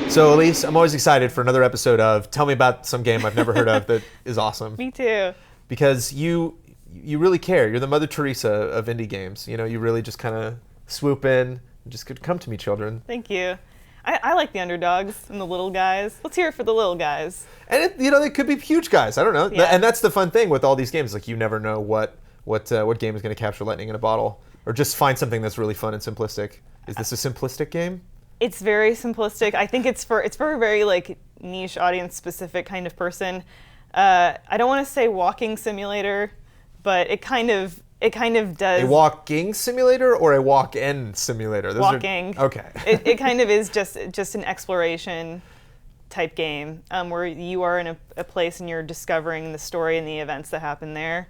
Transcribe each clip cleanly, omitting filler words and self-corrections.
So Elise, I'm always excited for another episode of Tell Me About Some Game I've Never Heard of that is awesome. Me too. Because you really care. You're the Mother Teresa of indie games. You know, you really just kind of swoop in and just could come to me, children. Thank you. I like the underdogs and the little guys. Let's hear it for the little guys. And they could be huge guys. I don't know. Yeah. And that's the fun thing with all these games. Like you never know what game is going to capture lightning in a bottle, or just find something that's really fun and simplistic. Is this a simplistic game? It's very simplistic. I think it's for a very like niche audience specific kind of person. I don't want to say walking simulator, but it kind of does. A walking simulator or a walk-in simulator? Walking. Okay. it kind of is just an exploration type game where you are in a place and you're discovering the story and the events that happen there.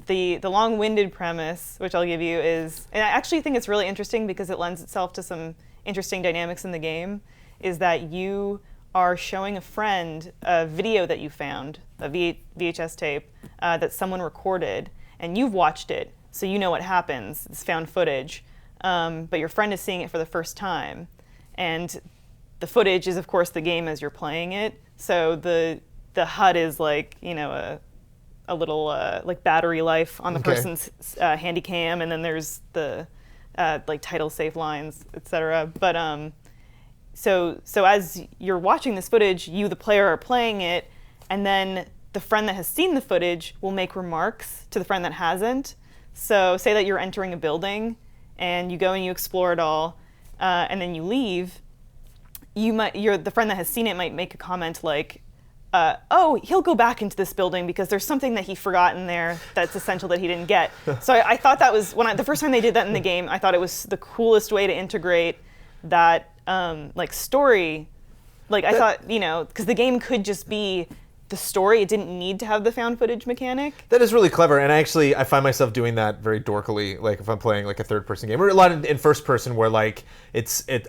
The long-winded premise, which I'll give you, is, and I actually think it's really interesting because it lends itself to some interesting dynamics in the game, is that you are showing a friend a video that you found, a VHS tape that someone recorded, and you've watched it, so you know what happens. It's found footage, but your friend is seeing it for the first time, and the footage is, of course, the game as you're playing it. So the HUD is like, you know, a little like battery life on the person's handy cam, and then there's the like title safe lines, etc. But so as you're watching this footage, you, the player, are playing it, and then the friend that has seen the footage will make remarks to the friend that hasn't. So say that you're entering a building, and you go and you explore it all, and then you leave. The friend that has seen it might make a comment like, oh, he'll go back into this building because there's something that he forgot in there that's essential that he didn't get. So I thought that was, the first time they did that in the game, I thought it was the coolest way to integrate that like story. Like I thought, you know, because the game could just be the story. It didn't need to have the found footage mechanic. That is really clever, and I find myself doing that very dorkily, like if I'm playing like a third-person game, or a lot in first-person where like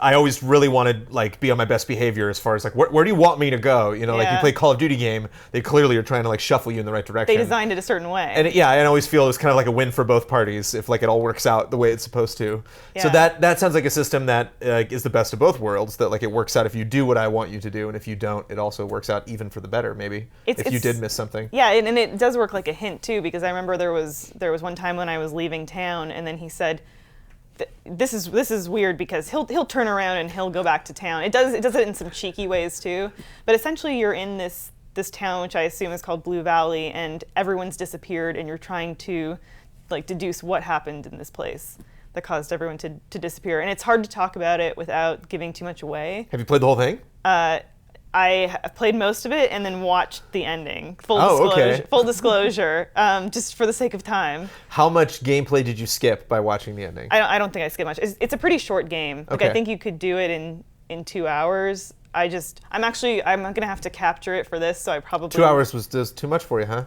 I always really want to like be on my best behavior as far as like where do you want me to go? You know, like you play Call of Duty game, they clearly are trying to like shuffle you in the right direction. They designed it a certain way. And I always feel it's kind of like a win for both parties if like it all works out the way it's supposed to. Yeah. So that sounds like a system that is the best of both worlds. That like it works out if you do what I want you to do, and if you don't, it also works out even for the better maybe. If you did miss something. Yeah, and it does work like a hint too, because I remember there was one time when I was leaving town, and then he said, "This is weird because he'll turn around and he'll go back to town." It does it in some cheeky ways too, but essentially you're in this town, which I assume is called Blue Valley, and everyone's disappeared, and you're trying to like deduce what happened in this place that caused everyone to disappear, and it's hard to talk about it without giving too much away. Have you played the whole thing? I played most of it and then watched the ending. Full disclosure, just for the sake of time. How much gameplay did you skip by watching the ending? I don't think I skipped much. It's a pretty short game. Like I think you could do it in 2 hours. I'm gonna have to capture it for this, so I probably 2 hours was just too much for you, huh?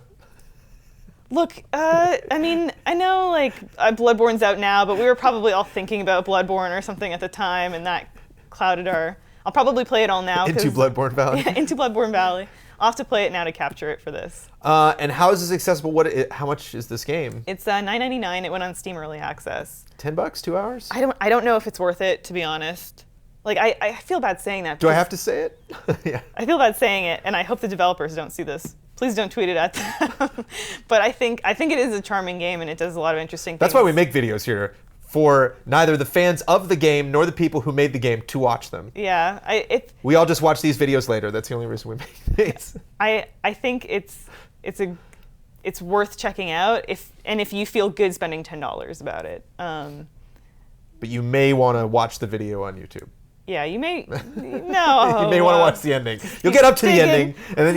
Look, I mean, I know like Bloodborne's out now, but we were probably all thinking about Bloodborne or something at the time, and that clouded our. I'll probably play it all now. Into Bloodborne Valley? Yeah, into Bloodborne Valley. I'll have to play it now to capture it for this. And how is this accessible? How much is this game? It's $9.99. It went on Steam Early Access. $10, 2 hours? I don't know if it's worth it, to be honest. Like I feel bad saying that. Do I have to say it? Yeah. I feel bad saying it, and I hope the developers don't see this. Please don't tweet it at them. But I think it is a charming game, and it does a lot of interesting things. That's why we make videos here. For neither the fans of the game nor the people who made the game to watch them. Yeah, we all just watch these videos later. That's the only reason we make these. I think it's worth checking out if you feel good spending $10 about it. But you may want to watch the video on YouTube. Yeah, you may. No. You may want to watch the ending. You'll get up to the ending, and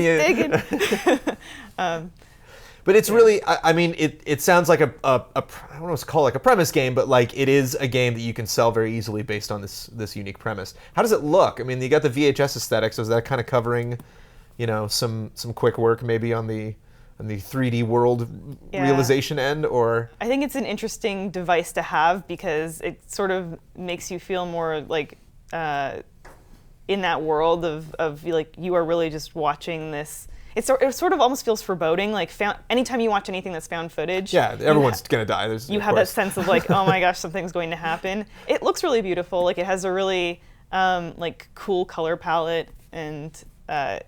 then But it's really, I mean, it sounds like I don't know what to call it, like a premise game, but like it is a game that you can sell very easily based on this unique premise. How does it look? I mean, you got the VHS aesthetic, so is that kind of covering, you know, some quick work maybe on the 3D world realization end, or? I think it's an interesting device to have because it sort of makes you feel more like in that world of like you are really just watching this. It sort of almost feels foreboding. Like anytime you watch anything that's found footage, yeah, everyone's gonna die. You have that sense of like, oh my gosh, something's going to happen. It looks really beautiful. Like it has a really like cool color palette, and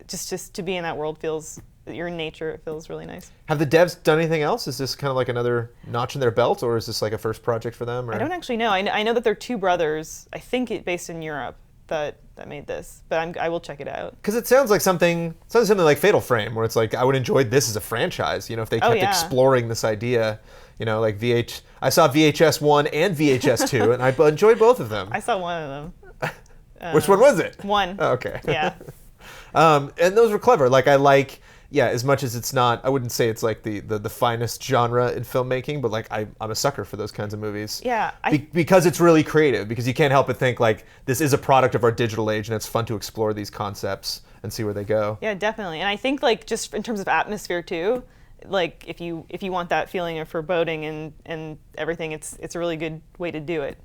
just to be in that world feels, you're in nature, it feels really nice. Have the devs done anything else? Is this kind of like another notch in their belt, or is this like a first project for them? Or? I don't actually know. I know that they're two brothers, I think based in Europe, that made this, but I will check it out. Because it sounds like something like Fatal Frame, where it's like I would enjoy this as a franchise. You know, if they kept exploring this idea, you know, like I saw VHS 1 and VHS 2, and I enjoyed both of them. I saw one of them. Which one was it? One. Oh, okay. Yeah. And those were clever. Like as much as it's not, I wouldn't say it's like the finest genre in filmmaking, but like I'm a sucker for those kinds of movies. Yeah. Because it's really creative, because you can't help but think like this is a product of our digital age, and it's fun to explore these concepts and see where they go. Yeah, definitely. And I think like just in terms of atmosphere too, like if you want that feeling of foreboding and everything, it's a really good way to do it.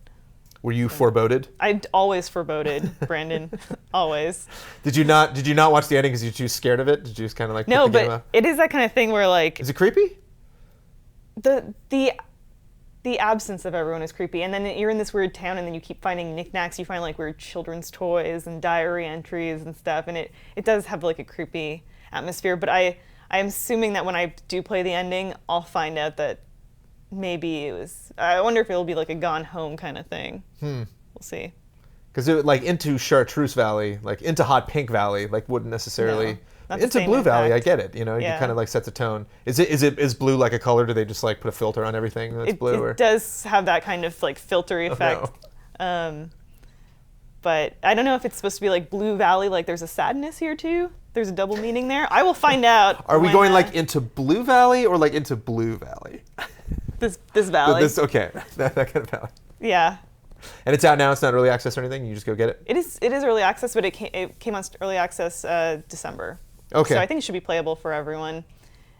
Were you foreboded? I always foreboded, Brandon. Always. Did you not watch the ending because you're too scared of it? Did you just kind of like no, pick the game but up? It is that kind of thing where like is it creepy? The absence of everyone is creepy, and then you're in this weird town, and then you keep finding knickknacks. You find like weird children's toys and diary entries and stuff, and it does have like a creepy atmosphere. But I'm assuming that when I do play the ending, I'll find out that maybe it was. I wonder if it'll be like a Gone Home kind of thing. We'll see. Because like into Chartreuse Valley, like into Hot Pink Valley, like wouldn't necessarily. No, into Blue Valley, impact. I get it. You know, Yeah. it kind of like sets a tone. Is blue like a color? Do they just like put a filter on everything that's blue? It does have that kind of like filtery effect. No. But I don't know if it's supposed to be like Blue Valley, like there's a sadness here too. There's a double meaning there. I will find out. Are we going like into Blue Valley or like into Blue Valley? This valley? Okay, that kind of valley. Yeah. And it's out now. It's not early access or anything. You just go get it. It is early access, but it came on early access December. Okay. So I think it should be playable for everyone.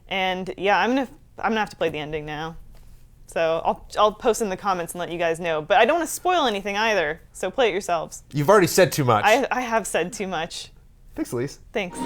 And yeah, I'm gonna have to play the ending now. So I'll post in the comments and let you guys know. But I don't want to spoil anything either. So play it yourselves. You've already said too much. I have said too much. Thanks, Elise. Thanks.